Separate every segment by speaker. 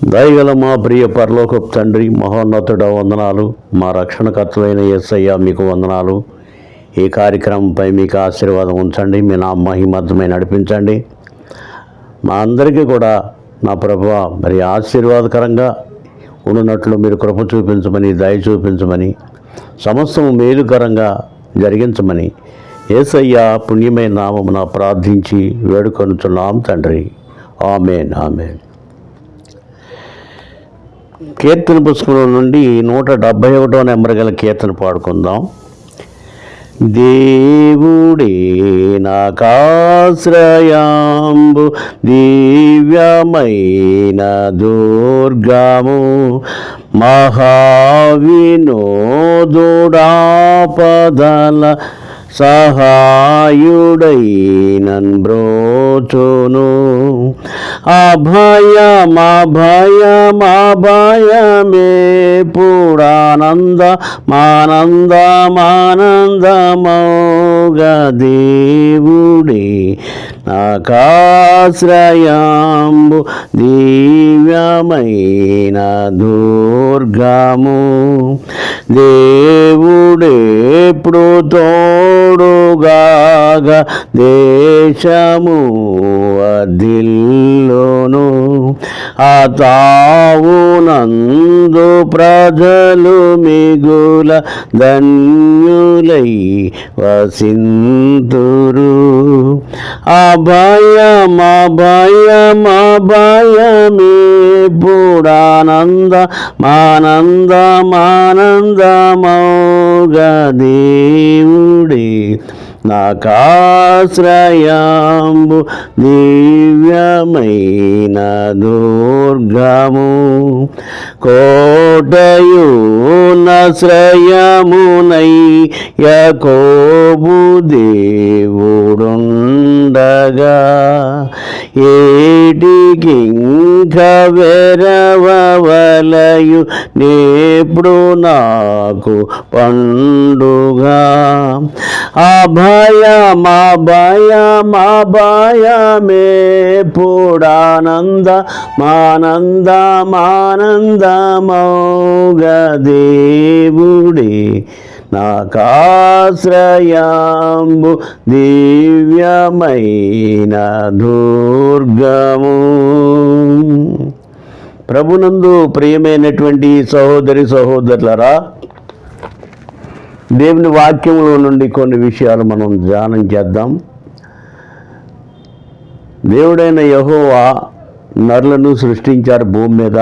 Speaker 1: దయగల మా ప్రియ పరలోకపు తండ్రి, మహోన్నతుడ వందనాలు. మా రక్షణకర్తలైన యేసయ్య మీకు వందనాలు. ఈ కార్యక్రమంపై మీకు ఆశీర్వాదం ఉంచండి. మీ నా మహిమర్థమై నడిపించండి. మా అందరికీ కూడా నా ప్రభువ మరి ఆశీర్వాదకరంగా ఉన్నట్లు మీరు కృప చూపించమని, దయ చూపించమని, సమస్తము మేలుకరంగా జరిగించమని యేసయ్య పుణ్యమైన నామమున ప్రార్థించి వేడుకొనుచున్నాం తండ్రి. ఆమేన్, ఆమేన్. కీర్తన పుస్తకంలో నుండి 171వ నెంబర్ గల కీర్తన పాడుకుందాం. దేవుడే నాకాశ్రయాంబు, దివ్యమైన దుర్గము, మహావినోదుడాపదల సహాయుడై నన్ బ్రోచును. అభయమభయమభయమేపుడానందమానందమౌగా, దేవుడే నాకాశ్రయాంబు, దివ్యమైన దుర్గము, దేవుడెప్పుడు తోడుగాగా దేశము వర్ధిల్లును. ఆ తావునందు ప్రజలు మిగుల ధన్యులై వసింతురు. అభయమభయమభయమేపుడానందమానందమౌగా, దేవుడే నాకాశ్రయాంబు, దివ్యమైన దుర్గము, కోటయు నశ్రయమునై యాకోబు దేవుడుండగా, ఏటికింక వెరవలయు నేప్పుడు నాకు పండుగ. అభయమభయమభయమేపుడానందమానందమౌగా, దేవుడే నాకాశ్రయాంబు, దివ్యమైన దుర్గము. ప్రభునందు ప్రియమైనటువంటి సహోదరి సహోదరులరా, దేవుని వాక్యంలో నుండి కొన్ని విషయాలు మనం ధ్యానం చేద్దాం. దేవుడైన యెహోవా నరులను సృష్టించారు భూమి మీద.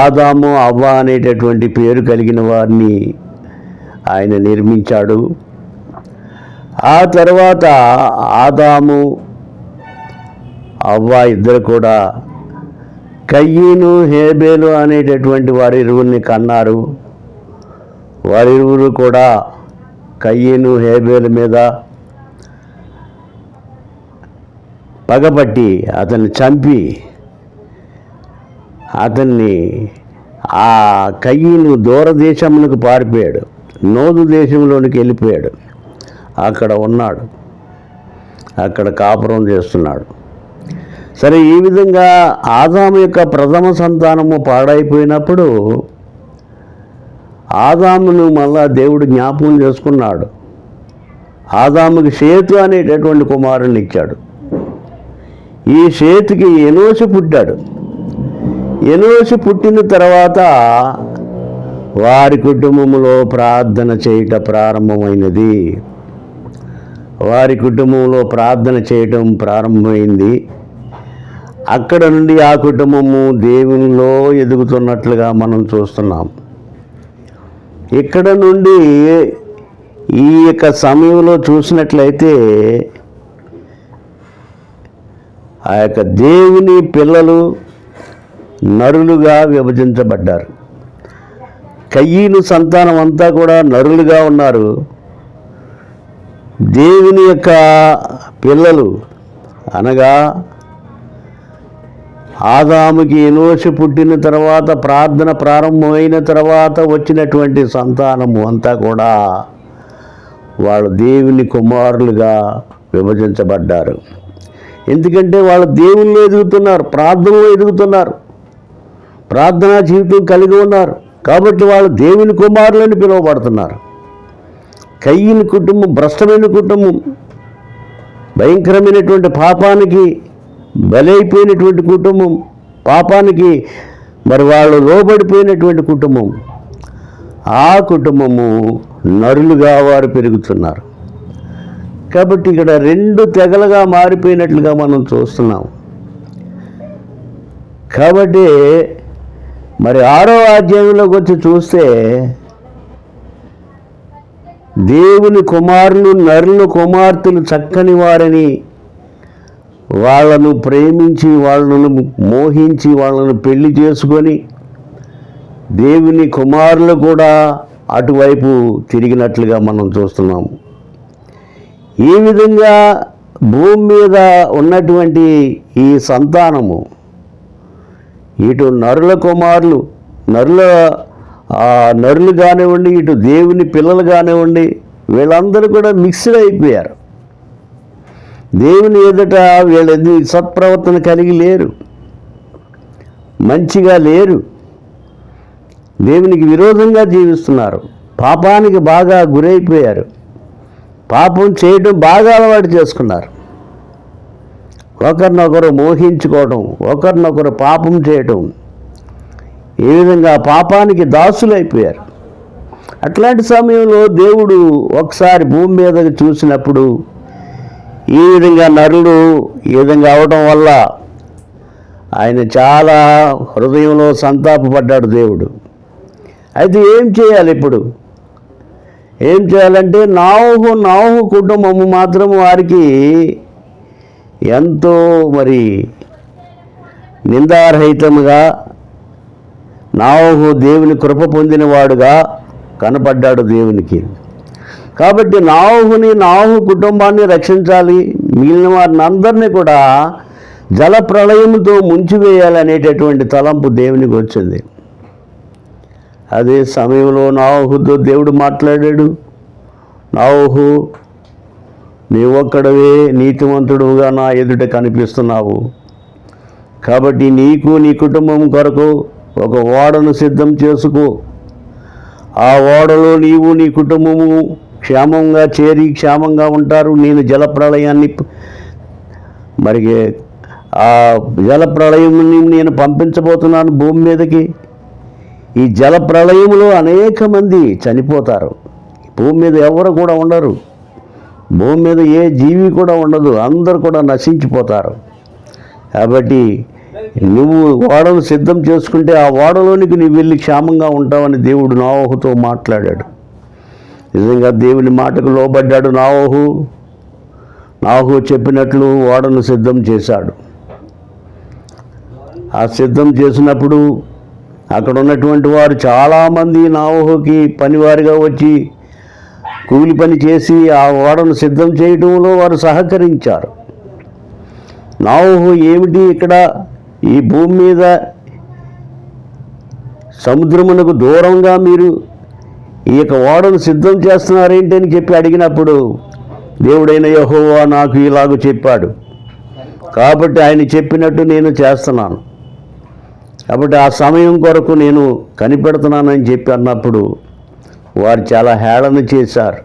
Speaker 1: ఆదాము, అవ్వ అనేటటువంటి పేరు కలిగిన వారిని ఆయన నిర్మించాడు. ఆ తర్వాత ఆదాము, అవ్వ ఇద్దరు కూడా కయ్యీను, హేబేలు అనేటటువంటి వారిరువురిని కన్నారు. వారిరువురు కూడా కయ్యీను, హేబేలు మీద పగపట్టి అతన్ని చంపి, అతన్ని ఆ కయ్యీను దూరదేశములకు పారిపోయాడు. నోదు దేశంలోనికి వెళ్ళిపోయాడు. అక్కడ ఉన్నాడు, అక్కడ కాపురం చేస్తున్నాడు. సరే, ఈ విధంగా ఆదాము యొక్క ప్రథమ సంతానము పాడైపోయినప్పుడు ఆదామును మళ్ళా దేవుడు జ్ఞాపకం చేసుకున్నాడు. ఆదాముకి షేతు అనేటటువంటి కుమారుని ఇచ్చాడు. ఈ షేతుకి ఎనోషు పుట్టాడు. ఎనోషు పుట్టిన తర్వాత వారి కుటుంబంలో ప్రార్థన చేయట ప్రారంభమైనది. వారి కుటుంబంలో ప్రార్థన చేయటం ప్రారంభమైంది. అక్కడ నుండి ఆ కుటుంబము దేవునిలో ఎదుగుతున్నట్లుగా మనం చూస్తున్నాం. ఇక్కడ నుండి ఈ యొక్క సమయంలో చూసినట్లయితే ఆ యొక్క దేవుని పిల్లలు నరులుగా విభజించబడ్డారు. కయ్యీను సంతానం అంతా కూడా నరులుగా ఉన్నారు. దేవుని యొక్క పిల్లలు అనగా ఆదాముకి ఎనోషు పుట్టిన తర్వాత, ప్రార్థన ప్రారంభమైన తర్వాత వచ్చినటువంటి సంతానము అంతా కూడా వాళ్ళు దేవుని కుమారులుగా విభజించబడ్డారు. ఎందుకంటే వాళ్ళు దేవుళ్ళు ఎదుగుతున్నారు, ప్రార్థనలో ఎదుగుతున్నారు, ప్రార్థనా జీవితం కలిగి ఉన్నారు. కాబట్టి వాళ్ళు దేవుని కుమారులని పిలువబడుతున్నారు. కయ్యని కుటుంబం భ్రష్టమైన కుటుంబం, భయంకరమైనటువంటి పాపానికి బలైపోయినటువంటి కుటుంబం, పాపానికి మరి వాళ్ళు లోబడిపోయినటువంటి కుటుంబం. ఆ కుటుంబము నరులుగా వారు పెరుగుతున్నారు. కాబట్టి ఇక్కడ రెండు తెగలుగా మారిపోయినట్లుగా మనం చూస్తున్నాం. కాబట్టి మరి 6వ అధ్యాయంలోకి వచ్చి చూస్తే దేవుని కుమారులు నరుల కుమార్తెలు చక్కని వారని వాళ్ళను ప్రేమించి, వాళ్ళను మోహించి, వాళ్ళను పెళ్లి చేసుకొని దేవుని కుమారులు కూడా అటువైపు తిరిగినట్లుగా మనం చూస్తున్నాము. ఈ విధంగా భూమి మీద ఉన్నటువంటి ఈ సంతానము, ఇటు నరుల కుమారులు, నరులు కానివ్వండి, ఇటు దేవుని పిల్లలు కానివ్వండి, వీళ్ళందరూ కూడా మిక్స్డ్ అయిపోయారు. దేవుని ఎదుట వీళ్ళది సత్ప్రవర్తన కలిగి లేరు, మంచిగా లేరు, దేవునికి విరోధంగా జీవిస్తున్నారు, పాపానికి బాగా గురైపోయారు, పాపం చేయడం బాగా అలవాటు చేసుకున్నారు. ఒకరినొకరు మోహించుకోవడం, ఒకరినొకరు పాపం చేయటం, ఈ విధంగా పాపానికి దాసులైపోయారు. అట్లాంటి సమయంలో దేవుడు ఒకసారి భూమి మీదకి చూసినప్పుడు ఈ విధంగా నరుడు ఈ విధంగా అవడం వల్ల ఆయన చాలా హృదయంలో సంతాపపడ్డాడు దేవుడు. అయితే ఏం చేయాలి? ఇప్పుడు ఏం చేయాలంటే నాహు కుటుంబము మాత్రం వారికి ఎంతో మరి నిందారహితముగా నాహు దేవుని కృప పొందినవాడుగా కనపడ్డాడు దేవునికి. కాబట్టి నాహు కుటుంబాన్ని రక్షించాలి, మిగిలిన వారిని అందరినీ కూడా జల ప్రళయంతో ముంచివేయాలనేటటువంటి తలంపు దేవునికి వచ్చింది. అదే సమయంలో నాహుతో దేవుడు మాట్లాడాడు. నాహు, నీవొక్కడవే నీతివంతుడుగా నా ఎదుట కనిపిస్తున్నావు, కాబట్టి నీకు నీ కుటుంబం కొరకు ఒక ఓడను సిద్ధం చేసుకో. ఆ ఓడలో నీవు నీ కుటుంబము క్షేమంగా చేరి క్షేమంగా ఉంటారు. నేను జలప్రళయాన్ని మరి ఆ జలప్రళయాన్ని నేను పంపించబోతున్నాను భూమి మీదకి. ఈ జలప్రళయంలో అనేక మంది చనిపోతారు. భూమి మీద ఎవరు కూడా ఉండరు, భూమి మీద ఏ జీవి కూడా ఉండదు, అందరూ కూడా నశించిపోతారు. కాబట్టి నువ్వు ఓడను సిద్ధం చేసుకుంటే ఆ ఓడలోనికి నువ్వు వెళ్ళి క్షేమంగా ఉంటావని దేవుడు నాహుతో మాట్లాడాడు. నిజంగా దేవుని మాటకు లోబడ్డాడు నాహు చెప్పినట్లు ఓడను సిద్ధం చేశాడు. ఆ సిద్ధం చేసినప్పుడు అక్కడ ఉన్నటువంటి వారు చాలామంది నాహుకి పనివారిగా వచ్చి కూలి పని చేసి ఆ ఓడను సిద్ధం చేయడంలో వారు సహకరించారు. నాహు ఏమిటి ఇక్కడ ఈ భూమి మీద సముద్రమునకు దూరంగా మీరు ఈ యొక్క ఓడను సిద్ధం చేస్తున్నారేంటి అని చెప్పి అడిగినప్పుడు దేవుడైన యెహోవా నాకు ఇలాగ చెప్పాడు, కాబట్టి ఆయన చెప్పినట్టు నేను చేస్తున్నాను, కాబట్టి ఆ సమయం కొరకు నేను కనిపెడుతున్నానని చెప్పి అన్నప్పుడు వారు చాలా హేళన చేశారు.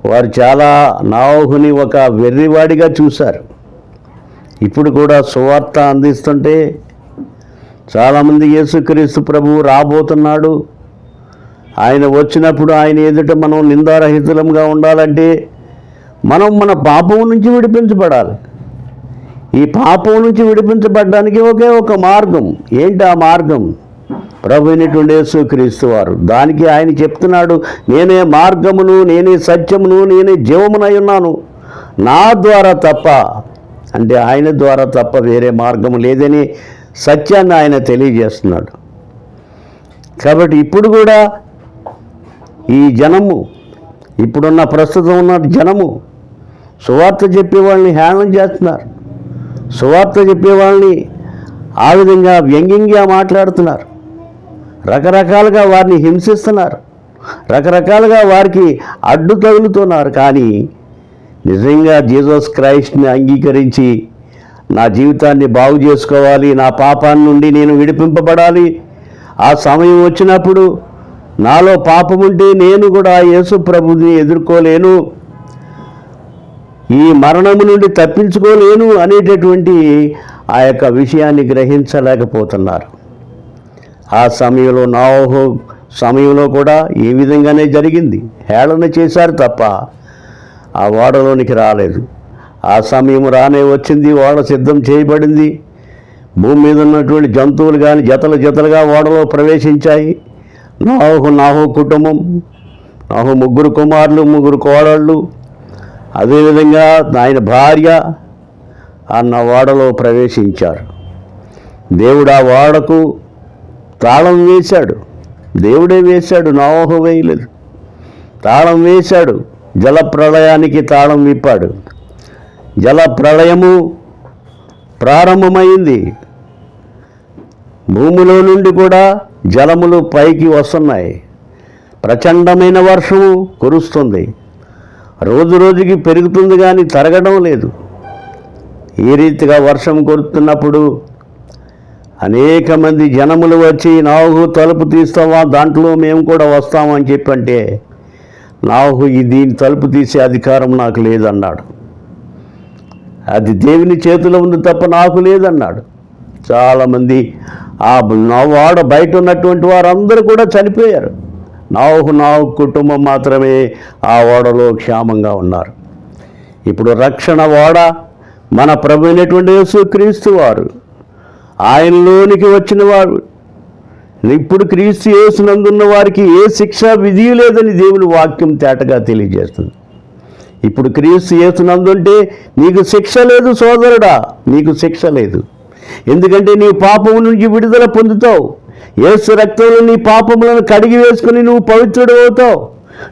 Speaker 1: వారు చాలా నాహుని ఒక వెర్రివాడిగా చూశారు. ఇప్పుడు కూడా సువార్త అందిస్తుంటే చాలామంది యేసుక్రీస్తు ప్రభువు రాబోతున్నాడు, ఆయన వచ్చినప్పుడు ఆయన ఎదుట మనం నిందారహితులంగా ఉండాలంటే మనం మన పాపం నుంచి విడిపించబడాలి. ఈ పాపం నుంచి విడిపించబడడానికి ఒకే ఒక మార్గం. ఏంటి ఆ మార్గం? ప్రభు అయినటువంటి యేసుక్రీస్తు వారు. దానికి ఆయన చెప్తున్నాడు, నేనే మార్గమును, నేనే సత్యమును, నేనే జీవమునై ఉన్నాను, నా ద్వారా తప్ప, అంటే ఆయన ద్వారా తప్ప వేరే మార్గం లేదని సత్యాన్ని ఆయన తెలియజేస్తున్నాడు. కాబట్టి ఇప్పుడు కూడా ఈ జనము, ఇప్పుడున్న ప్రస్తుతం ఉన్న జనము సువార్త చెప్పే వాళ్ళని హేళన చేస్తున్నారు, సువార్త చెప్పే వాళ్ళని ఆ విధంగా వ్యంగ్యంగా మాట్లాడుతున్నారు, రకరకాలుగా వారిని హింసిస్తున్నారు, రకరకాలుగా వారికి అడ్డు తగులుతున్నారు. కానీ నిజంగా జీసస్ క్రైస్ట్ని అంగీకరించి నా జీవితాన్ని బాగు చేసుకోవాలి, నా పాపాన్ని నుండి నేను విడిపింపబడాలి. ఆ సమయం వచ్చినప్పుడు నాలో పాపం ఉంటే నేను కూడా యేసు ప్రభుని ఎదుర్కోలేను, ఈ మరణము నుండి తప్పించుకోలేను అనేటటువంటి ఆ యొక్క విషయాన్ని గ్రహించలేకపోతున్నారు. ఆ సమయంలో నోవహు సమయంలో కూడా ఈ విధంగానే జరిగింది. హేళన చేశారు తప్ప ఆ ఓడలోనికి రాలేదు. ఆ సమయం రానే వచ్చింది, ఓడ సిద్ధం చేయబడింది. భూమి మీద ఉన్నటువంటి జంతువులు కానీ జతలుగా ఓడలో ప్రవేశించాయి. నాహు కుటుంబం, నాహు 3 కుమారులు 3 కోడళ్ళు, అదేవిధంగా ఆయన భార్య అన్న ఓడలో ప్రవేశించారు. దేవుడు ఆ ఓడకు తాళం వేశాడు. దేవుడే వేశాడు, నోవహు వేయలేదు. తాళం వేశాడు. జలప్రళయానికి తాళం విప్పాడు. జలప్రళయము ప్రారంభమైంది. భూమిలో నుండి కూడా జలములు పైకి వస్తున్నాయి. ప్రచండమైన వర్షము కురుస్తుంది. రోజు రోజుకి పెరుగుతుంది కానీ తరగడం లేదు. ఈ రీతిగా వర్షం కురుస్తున్నప్పుడు అనేక మంది జనములు వచ్చి నోవహు తలుపు తీస్తావా, దాంట్లో మేము కూడా వస్తామని చెప్పంటే నోవహు దీని తలుపు తీసే అధికారం నాకు లేదన్నాడు. అది దేవుని చేతిలో ఉంది తప్ప నాకు లేదన్నాడు. చాలామంది ఆ ఓడ బయట ఉన్నటువంటి వారందరూ కూడా చనిపోయారు. నోవహు కుటుంబం మాత్రమే ఆ ఓడలో క్షేమంగా ఉన్నారు. ఇప్పుడు రక్షణ ఓడ మన ప్రభు అయినటువంటి యేసుక్రీస్తు వారు, ఆయనలోనికి వచ్చిన వారు. ఇప్పుడు క్రీస్తు యేసునందున్న వారికి ఏ శిక్ష విధి లేదని దేవుని వాక్యం తేటగా తెలియజేస్తుంది. ఇప్పుడు క్రీస్తు యేసునందుంటే నీకు శిక్ష లేదు సోదరుడా, నీకు శిక్ష లేదు. ఎందుకంటే నీ పాపము నుంచి విడుదల పొందుతావు. యేసు రక్తంలో నీ పాపములను కడిగి వేసుకుని నువ్వు పవిత్రుడు అవుతావు.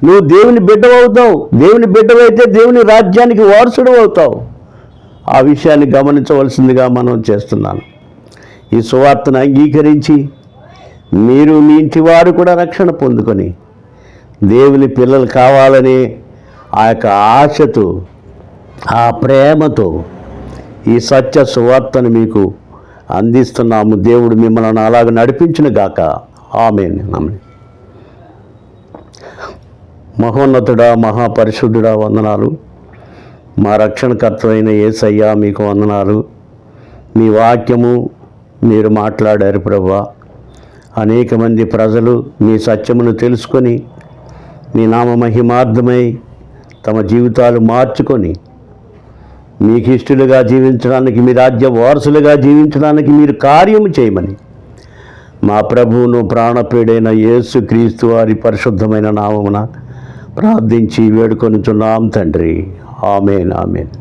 Speaker 1: నువ్వు దేవుని బిడ్డవవుతావు. దేవుని బిడ్డవైతే దేవుని రాజ్యానికి వారసుడు అవుతావు. ఆ విషయాన్ని గమనించవలసిందిగా మనం చేస్తున్నాను. ఈ సువార్తను అంగీకరించి మీరు మీ ఇంటి వారు కూడా రక్షణ పొందుకొని దేవుని పిల్లలు కావాలని ఆ యొక్క ఆశతో, ఆ ప్రేమతో ఈ సత్య సువార్తను మీకు అందిస్తున్నాము. దేవుడు మిమ్మల్ని అలాగ నడిపించును గాక. ఆమేన్. మహోన్నతుడా, మహాపరిశుద్ధుడా, వందనాలు. మా రక్షణకర్త అయిన యేసయ్యా మీకు వందనాలు. మీ వాక్యము మీరు మాట్లాడారు ప్రభువా. అనేక మంది ప్రజలు మీ సత్యమును తెలుసుకొని మీ నామ మహిమార్థమై తమ జీవితాలు మార్చుకొని మీకు ఇష్టలుగా జీవించడానికి, మీ రాజ్య వారసులుగా జీవించడానికి మీరు కార్యము చేయమని మా ప్రభువును ప్రాణప్రియుడైన యేసుక్రీస్తు వారి పరిశుద్ధమైన నామమున ప్రార్థించి వేడుకొనుచున్నాం తండ్రి. ఆమేన్. ఆమేన్.